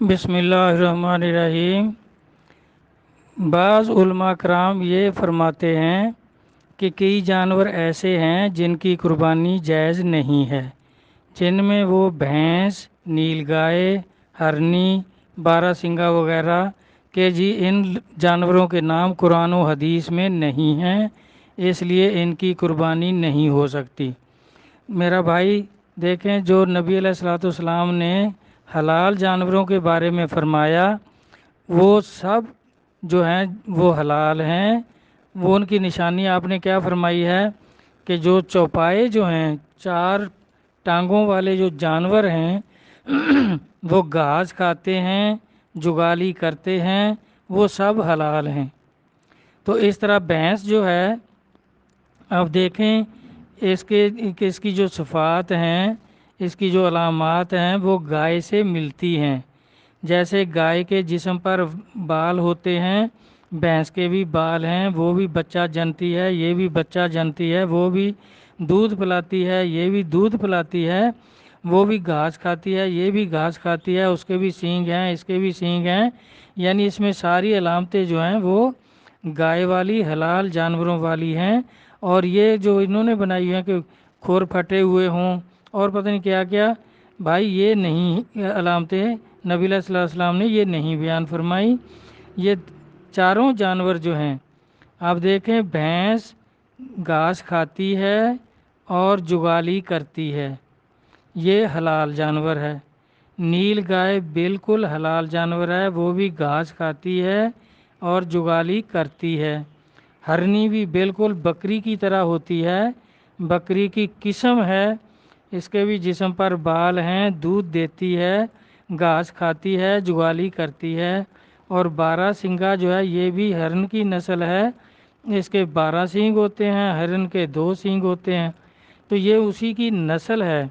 بسم اللہ الرحمن الرحیم۔ بعض علماء کرام یہ فرماتے ہیں کہ کئی جانور ایسے ہیں جن کی قربانی جائز نہیں ہے، جن میں وہ بھینس، نیل گائے، ہرنی، بارہ سنگا وغیرہ کہ ان جانوروں کے نام قرآن و حدیث میں نہیں ہیں، اس لیے ان کی قربانی نہیں ہو سکتی۔ میرا بھائی دیکھیں، جو نبی علیہ الصلوۃ والسلام نے حلال جانوروں کے بارے میں فرمایا وہ سب جو ہیں وہ حلال ہیں۔ وہ ان کی نشانی آپ نے کیا فرمائی ہے کہ جو چوپائے جو ہیں، چار ٹانگوں والے جو جانور ہیں وہ گھاس کھاتے ہیں، جگالی کرتے ہیں، وہ سب حلال ہیں۔ تو اس طرح بھینس جو ہے، اب دیکھیں اس کی جو صفات ہیں، اس کی جو علامات ہیں وہ گائے سے ملتی ہیں۔ جیسے گائے کے جسم پر بال ہوتے ہیں، بھینس کے بھی بال ہیں، وہ بھی بچہ جنتی ہے، یہ بھی بچہ جنتی ہے، وہ بھی دودھ پلاتی ہے، یہ بھی دودھ پلاتی ہے، وہ بھی گھاس کھاتی ہے، یہ بھی گھاس کھاتی ہے، اس کے بھی سینگ ہیں، اس کے بھی سینگ ہیں، یعنی اس میں ساری علامتیں جو ہیں وہ گائے والی حلال جانوروں والی ہیں۔ اور یہ جو انہوں نے بنائی ہے کہ کھور پھٹے ہوئے ہوں اور پتہ نہیں کیا کیا، بھائی یہ نہیں علامتیں نبی علیہ الصلوۃ والسلام نے یہ نہیں بیان فرمائی۔ یہ چاروں جانور جو ہیں، آپ دیکھیں، بھینس گھاس کھاتی ہے اور جگالی کرتی ہے، یہ حلال جانور ہے۔ نیل گائے بالکل حلال جانور ہے، وہ بھی گھاس کھاتی ہے اور جگالی کرتی ہے۔ ہرنی بھی بالکل بکری کی طرح ہوتی ہے، بکری کی قسم ہے، اس کے بھی جسم پر بال ہیں، دودھ دیتی ہے، گھاس کھاتی ہے، جگالی کرتی ہے۔ اور بارہ سنگا جو ہے یہ بھی ہرن کی نسل ہے، اس کے 12 سینگ ہوتے ہیں، ہرن کے 2 سینگ ہوتے ہیں، تو یہ اسی کی نسل ہے۔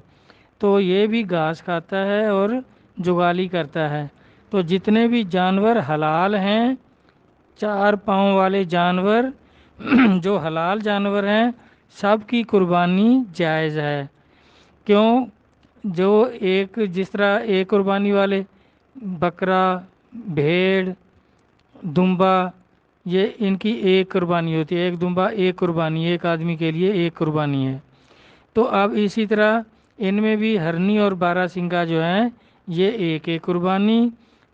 تو یہ بھی گھاس کھاتا ہے اور جگالی کرتا ہے۔ تو جتنے بھی جانور حلال ہیں، 4 پاؤں والے جانور جو حلال جانور ہیں، سب کی قربانی جائز ہے۔ کیوں؟ جو جس طرح ایک قربانی والے بکرا، بھیڑ، دمبا، یہ ان کی ایک قربانی ہوتی ہے، ایک دمبا ایک قربانی، ایک آدمی کے لیے ایک قربانی ہے۔ تو اب اسی طرح ان میں بھی ہرنی اور بارہ سنگا جو ہیں یہ ایک ایک قربانی،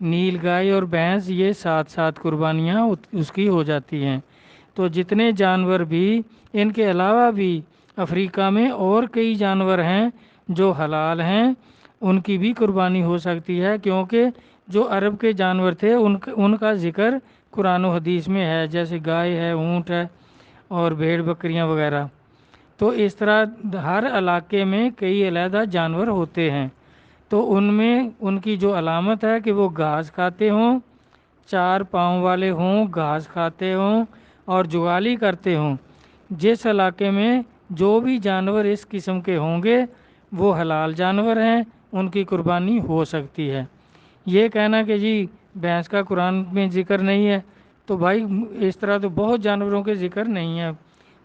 نیل گائے اور بھینس یہ 7 قربانیاں اس کی ہو جاتی ہیں۔ تو جتنے جانور بھی، ان کے علاوہ بھی افریقہ میں اور کئی جانور ہیں جو حلال ہیں، ان کی بھی قربانی ہو سکتی ہے، کیونکہ جو عرب کے جانور تھے ان کا ذکر قرآن و حدیث میں ہے، جیسے گائے ہے، اونٹ ہے اور بھیڑ بکریاں وغیرہ۔ تو اس طرح ہر علاقے میں کئی علیحدہ جانور ہوتے ہیں، تو ان میں ان کی جو علامت ہے کہ وہ گھاس کھاتے ہوں، 4 پاؤں والے ہوں، گھاس کھاتے ہوں اور جگالی کرتے ہوں۔ جس علاقے میں جو بھی جانور اس قسم کے ہوں گے وہ حلال جانور ہیں، ان کی قربانی ہو سکتی ہے۔ یہ کہنا کہ جی بھینس کا قرآن میں ذکر نہیں ہے، تو بھائی اس طرح تو بہت جانوروں کے ذکر نہیں ہے۔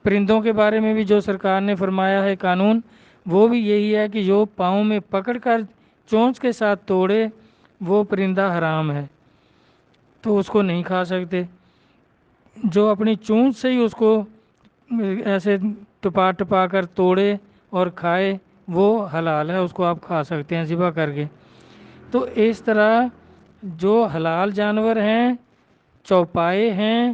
پرندوں کے بارے میں بھی جو سرکار نے فرمایا ہے قانون، وہ بھی یہی ہے کہ جو پاؤں میں پکڑ کر چونچ کے ساتھ توڑے وہ پرندہ حرام ہے، تو اس کو نہیں کھا سکتے۔ جو اپنی چونچ سے ہی اس کو ایسے ٹپا ٹپا کر توڑے اور کھائے وہ حلال ہے، اس کو آپ کھا سکتے ہیں ذبح کر کے۔ تو اس طرح جو حلال جانور ہیں، چوپائے ہیں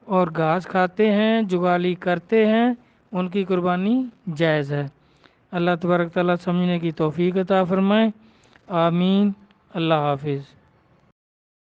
اور گھاس کھاتے ہیں، جگالی کرتے ہیں، ان کی قربانی جائز ہے۔ اللہ تبارک تعالیٰ سمجھنے کی توفیق عطا فرمائے، آمین۔ اللہ حافظ۔